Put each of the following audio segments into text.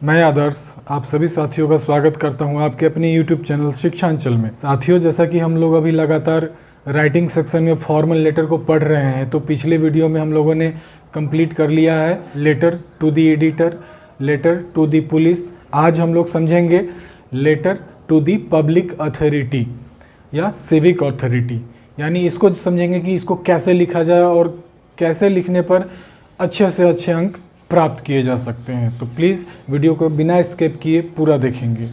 मैं आदर्श आप सभी साथियों का स्वागत करता हूं आपके अपने YouTube चैनल शिक्षांचल में। साथियों, जैसा कि हम लोग अभी लगातार राइटिंग सेक्शन में फॉर्मल लेटर को पढ़ रहे हैं, तो पिछले वीडियो में हम लोगों ने कंप्लीट कर लिया है letter to the editor, letter to the police. आज हम लोग समझेंगे letter to the public authority या सिविक अथॉरिटी, यानी इसको समझेंगे कि इसको कैसे लिखा जाए और कैसे लिखने पर अच्छे से अच्छे अंक प्राप्त किए जा सकते हैं। तो प्लीज़ वीडियो को बिना स्किप किए पूरा देखेंगे।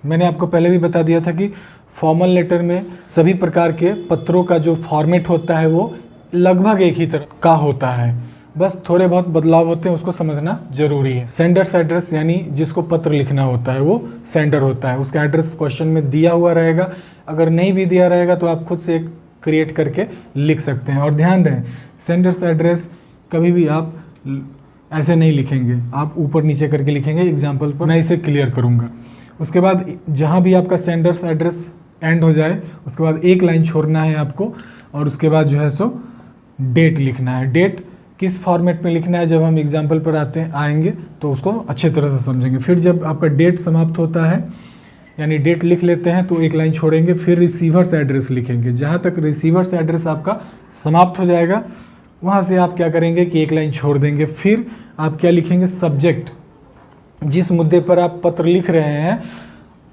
मैंने आपको पहले भी बता दिया था कि फॉर्मल लेटर में सभी प्रकार के पत्रों का जो फॉर्मेट होता है वो लगभग एक ही तरह का होता है, बस थोड़े बहुत बदलाव होते हैं, उसको समझना जरूरी है। सेंडर्स एड्रेस यानी जिसको पत्र लिखना होता है वो सेंडर होता है, उसका एड्रेस क्वेश्चन में दिया हुआ रहेगा। अगर नहीं भी दिया रहेगा तो आप खुद से एक क्रिएट करके लिख सकते हैं। और ध्यान रहे, सेंडर्स एड्रेस कभी भी आप ऐसे नहीं लिखेंगे, आप ऊपर नीचे करके लिखेंगे। एग्जाम्पल पर मैं इसे क्लियर करूंगा। उसके बाद जहां भी आपका सेंडर्स एड्रेस एंड हो जाए उसके बाद एक लाइन छोड़ना है आपको, और उसके बाद जो है सो डेट लिखना है। डेट किस फॉर्मेट में लिखना है जब हम एग्जाम्पल पर आएंगे तो उसको अच्छे तरह से समझेंगे। फिर जब आपका डेट समाप्त होता है यानी डेट लिख लेते हैं तो एक लाइन छोड़ेंगे, फिर रिसीवर्स एड्रेस लिखेंगे। जहाँ तक रिसीवर्स एड्रेस आपका समाप्त हो जाएगा वहाँ से आप क्या करेंगे कि एक लाइन छोड़ देंगे। फिर आप क्या लिखेंगे, सब्जेक्ट, जिस मुद्दे पर आप पत्र लिख रहे हैं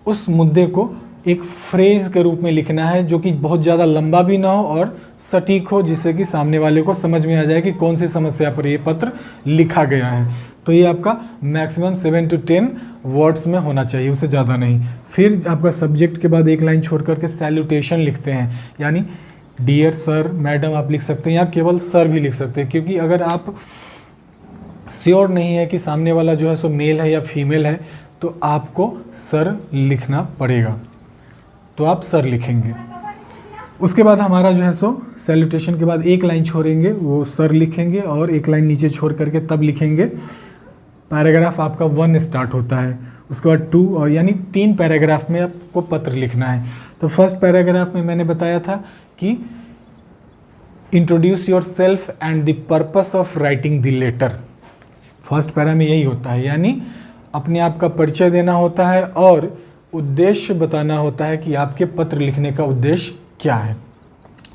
उस मुद्दे को एक फ्रेज के रूप में लिखना है जो कि बहुत ज़्यादा लंबा भी ना हो और सटीक हो, जिससे कि सामने वाले को समझ में आ जाए कि कौन सी समस्या पर ये पत्र लिखा गया है। तो ये आपका मैक्सिमम 7 to 10 वर्ड्स में होना चाहिए, उससे ज़्यादा नहीं। फिर आपका सब्जेक्ट के बाद एक लाइन छोड़ करके सैल्यूटेशन लिखते हैं, यानी डियर सर, मैडम आप लिख सकते हैं या केवल सर भी लिख सकते हैं, क्योंकि अगर आप श्योर नहीं है कि सामने वाला जो है सो मेल है या फीमेल है तो आपको सर लिखना पड़ेगा, तो आप सर लिखेंगे। उसके बाद हमारा जो है सो सैल्यूटेशन के बाद एक लाइन छोड़ेंगे, वो सर लिखेंगे, और एक लाइन नीचे छोड़ करके तब लिखेंगे। पैराग्राफ आपका 1 स्टार्ट होता है, उसके बाद 2, और यानी 3 पैराग्राफ में आपको पत्र लिखना है। तो फर्स्ट पैराग्राफ में मैंने बताया था कि introduce yourself and the purpose of writing the letter. First para में यही होता है, यानी अपने आप का परिचय देना होता है और उद्देश्य बताना होता है कि आपके पत्र लिखने का उद्देश्य क्या है।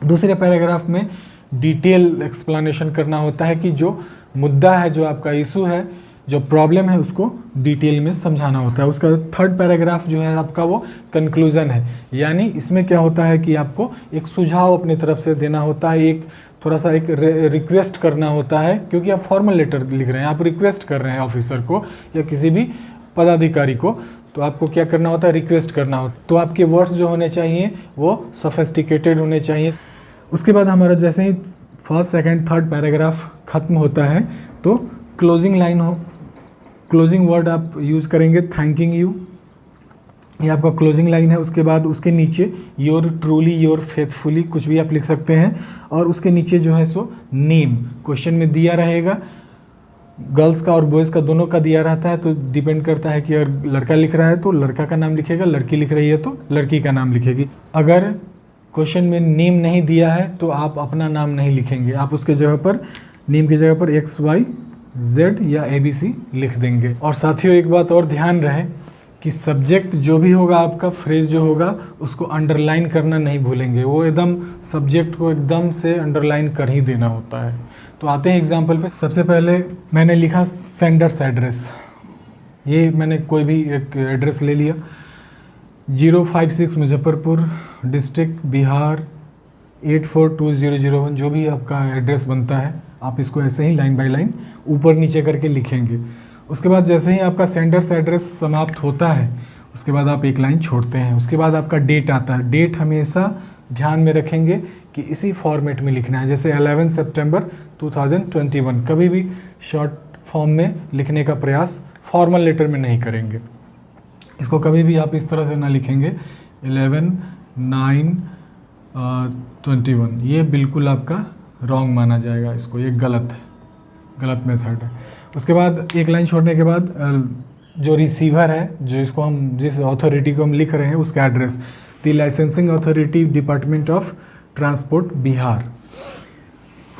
दूसरे पैराग्राफ में डिटेल एक्सप्लेनेशन करना होता है कि जो मुद्दा है, जो आपका इशू है, जो प्रॉब्लम है, उसको डिटेल में समझाना होता है। उसका थर्ड पैराग्राफ जो है आपका वो कंक्लूजन है, यानी इसमें क्या होता है कि आपको एक सुझाव अपनी तरफ से देना होता है, एक थोड़ा सा एक रिक्वेस्ट करना होता है, क्योंकि आप फॉर्मल लेटर लिख रहे हैं, आप रिक्वेस्ट कर रहे हैं ऑफिसर को या किसी भी पदाधिकारी को, तो आपको क्या करना होता है, रिक्वेस्ट करना होता है। तो आपके वर्ड्स जो होने चाहिए वो सोफिस्टिकेटेड होने चाहिए। उसके बाद हमारा जैसे ही फर्स्ट, सेकंड, थर्ड पैराग्राफ खत्म होता है तो क्लोजिंग लाइन हो, क्लोजिंग वर्ड आप यूज़ करेंगे, थैंकिंग यू, ये आपका क्लोजिंग लाइन है। उसके बाद उसके नीचे योर ट्रूली, योर फेथफुली, कुछ भी आप लिख सकते हैं, और उसके नीचे जो है सो नेम क्वेश्चन में दिया रहेगा। गर्ल्स का और बॉयज़ का दोनों का दिया रहता है, तो डिपेंड करता है कि अगर लड़का लिख रहा है तो लड़का का नाम लिखेगा, लड़की लिख रही है तो लड़की का नाम लिखेगी। अगर क्वेश्चन में नेम नहीं दिया है तो आप अपना नाम नहीं लिखेंगे, आप उसके जगह पर, नेम की जगह पर XYZ या ABC लिख देंगे। और साथियों एक बात और ध्यान रहे कि सब्जेक्ट जो भी होगा, आपका फ्रेज जो होगा, उसको अंडरलाइन करना नहीं भूलेंगे। वो एकदम सब्जेक्ट को एकदम से अंडरलाइन कर ही देना होता है। तो आते हैं एग्जाम्पल पे। सबसे पहले मैंने लिखा सेंडर्स एड्रेस, ये मैंने कोई भी एक एड्रेस ले लिया, 056 मुजफ्फरपुर डिस्ट्रिक्ट बिहार 842001, जो भी आपका एड्रेस बनता है आप इसको ऐसे ही लाइन बाय लाइन ऊपर नीचे करके लिखेंगे। उसके बाद जैसे ही आपका सेंडर्स एड्रेस समाप्त होता है उसके बाद आप एक लाइन छोड़ते हैं। उसके बाद आपका डेट आता है। डेट हमेशा ध्यान में रखेंगे कि इसी फॉर्मेट में लिखना है, जैसे 11 सितंबर 2021। कभी भी शॉर्ट फॉर्म में लिखने का प्रयास फॉर्मल लेटर में नहीं करेंगे, इसको कभी भी आप इस तरह से ना लिखेंगे 11/9/21, ये बिल्कुल आपका रॉन्ग माना जाएगा, इसको ये गलत मेथड है। उसके बाद एक लाइन छोड़ने के बाद जो रिसीवर है, जिस अथॉरिटी को हम लिख रहे हैं उसका address, the licensing authority department of transport Bihar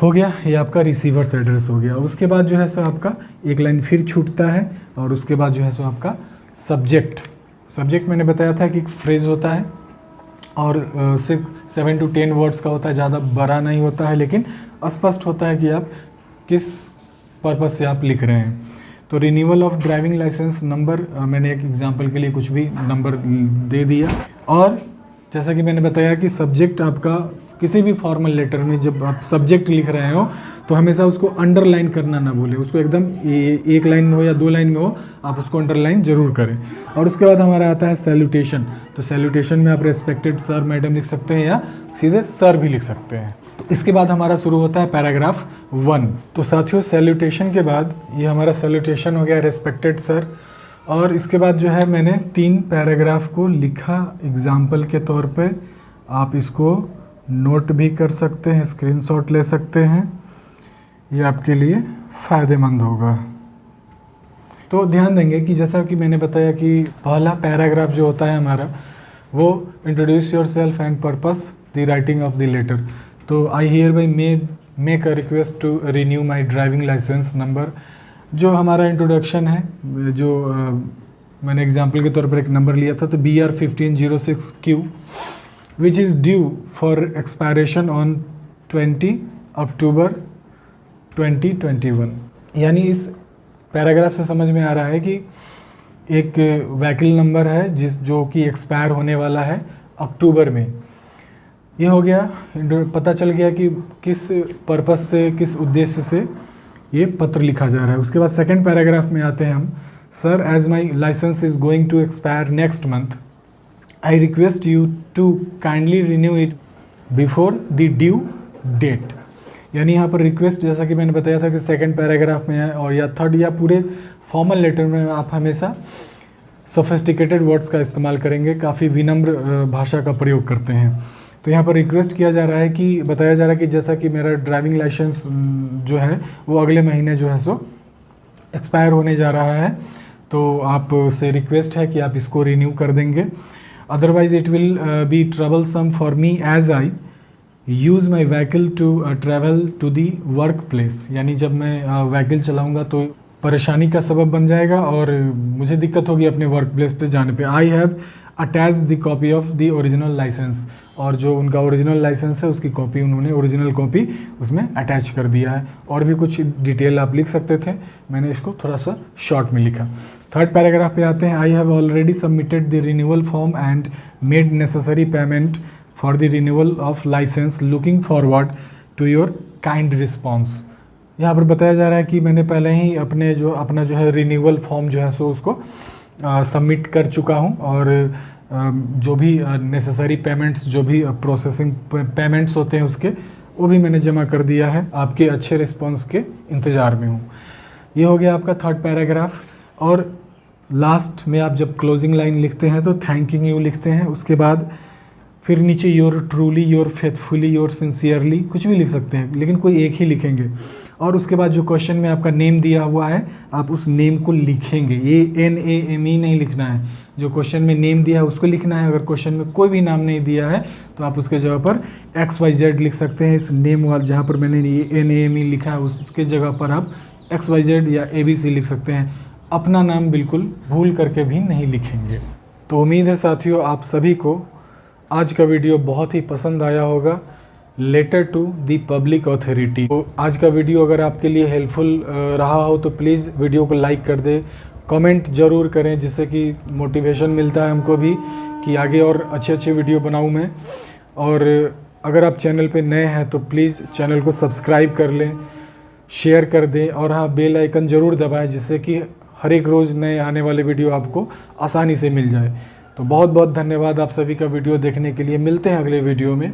हो गया, ये आपका रिसीवर्स एड्रेस हो गया। उसके बाद जो है सो आपका एक लाइन फिर छूटता है और उसके बाद जो है सो आपका सब्जेक्ट मैंने बताया था कि एक फ्रेज होता है और सिर्फ 7 to 10 वर्ड्स का होता है, ज़्यादा बड़ा नहीं होता है, लेकिन स्पष्ट होता है कि आप किस पर्पज़ से आप लिख रहे हैं। तो renewal of driving licence number, मैंने एक एग्जांपल के लिए कुछ भी नंबर दे दिया। और जैसा कि मैंने बताया कि सब्जेक्ट आपका किसी भी फॉर्मल लेटर में जब आप सब्जेक्ट लिख रहे हो तो हमेशा उसको अंडरलाइन करना ना भूलें, उसको एकदम एक लाइन में हो या 2 लाइन में हो, आप उसको अंडरलाइन जरूर करें। और उसके बाद हमारा आता है सैल्यूटेशन। तो सैल्यूटेशन में आप रेस्पेक्टेड सर मैडम लिख सकते हैं या सीधे सर भी लिख सकते हैं। तो इसके बाद हमारा शुरू होता है पैराग्राफ 1। तो साथियों सैल्यूटेशन के बाद ये हमारा सैल्यूटेशन हो गया रेस्पेक्टेड सर, और इसके बाद जो है मैंने 3 पैराग्राफ को लिखा एग्जाम्पल के तौर पे। आप इसको नोट भी कर सकते हैं, स्क्रीनशॉट ले सकते हैं, ये आपके लिए फ़ायदेमंद होगा। तो ध्यान देंगे कि जैसा कि मैंने बताया कि पहला पैराग्राफ जो होता है हमारा वो introduce yourself and purpose the writing of the letter. तो I hereby make a request to renew my driving licence number, जो हमारा इंट्रोडक्शन है, जो मैंने एग्जाम्पल के तौर पर एक नंबर लिया था, तो BR1506Q which is due for expiration on 20 अक्टूबर 2021। यानी इस पैराग्राफ से समझ में आ रहा है कि एक व्हीकल नंबर है जो कि एक्सपायर होने वाला है अक्टूबर में। ये हो गया, पता चल गया कि किस पर्पस से, किस उद्देश्य से ये पत्र लिखा जा रहा है। उसके बाद सेकंड पैराग्राफ में आते हैं हम। Sir, as my licence is going to expire next month, I request you to kindly renew it before the due date। यानी यहाँ पर रिक्वेस्ट, जैसा कि मैंने बताया था कि सेकंड पैराग्राफ में है, और या थर्ड या पूरे फॉर्मल लेटर में आप हमेशा सोफिस्टिकेटेड वर्ड्स का इस्तेमाल करेंगे, काफ़ी विनम्र भाषा का प्रयोग करते हैं। तो यहाँ पर रिक्वेस्ट किया जा रहा है कि बताया जा रहा है कि जैसा कि मेरा ड्राइविंग लाइसेंस जो है वो अगले महीने जो है सो एक्सपायर होने जा रहा है, तो आप से रिक्वेस्ट है कि आप इसको रिन्यू कर देंगे। Otherwise it will be troublesome for me as I use my vehicle to travel to the workplace। यानी जब मैं व्हीकल चलाऊंगा तो परेशानी का सबब बन जाएगा और मुझे दिक्कत होगी अपने वर्क प्लेस पे जाने पे। I have attach the copy of the original licence, और जो उनका ओरिजिनल लाइसेंस है उसकी कॉपी उन्होंने ओरिजिनल कॉपी उसमें अटैच कर दिया है। और भी कुछ डिटेल आप लिख सकते थे, मैंने इसको थोड़ा सा शॉर्ट में लिखा। थर्ड पैराग्राफ पे आते हैं। I have already submitted the renewal form and made necessary payment for the renewal of licence, looking forward to your kind response. यहाँ पर बताया जा रहा है कि मैंने पहले ही अपना जो है रिन्यूअल फॉर्म जो है सो उसको सबमिट कर चुका हूँ, और जो भी नेसेसरी पेमेंट्स, जो भी प्रोसेसिंग पेमेंट्स होते हैं उसके, वो भी मैंने जमा कर दिया है। आपके अच्छे रिस्पॉन्स के इंतज़ार में हूँ। ये हो गया आपका थर्ड पैराग्राफ। और लास्ट में आप जब क्लोजिंग लाइन लिखते हैं तो थैंकिंग यू लिखते हैं। उसके बाद फिर नीचे your truly, your faithfully, your sincerely, कुछ भी लिख सकते हैं, लेकिन कोई एक ही लिखेंगे। और उसके बाद जो क्वेश्चन में आपका नेम दिया हुआ है आप उस नेम को लिखेंगे। ये NAME नहीं लिखना है, जो क्वेश्चन में नेम दिया है उसको लिखना है। अगर क्वेश्चन में कोई भी नाम नहीं दिया है तो आप उसके जगह पर XYZ लिख सकते हैं। इस नेम वाला जहाँ पर मैंने ये NAME लिखा है उसके जगह पर आप XYZ या ABC लिख सकते हैं। अपना नाम बिल्कुल भूल करके भी नहीं लिखेंगे। तो उम्मीद है साथियों आप सभी को आज का वीडियो बहुत ही पसंद आया होगा। Letter to the public authority. तो आज का वीडियो अगर आपके लिए हेल्पफुल रहा हो तो प्लीज़ वीडियो को लाइक कर दे, कमेंट ज़रूर करें, जिससे कि मोटिवेशन मिलता है हमको भी कि आगे और अच्छे वीडियो बनाऊं मैं। और अगर आप चैनल पे नए हैं तो प्लीज़ चैनल को सब्सक्राइब कर लें, शेयर कर दें, और हाँ बेल आइकन ज़रूर दबाएं, जिससे कि हर एक रोज़ नए आने वाले वीडियो आपको आसानी से मिल जाए। तो बहुत बहुत धन्यवाद आप सभी का वीडियो देखने के लिए। मिलते हैं अगले वीडियो में।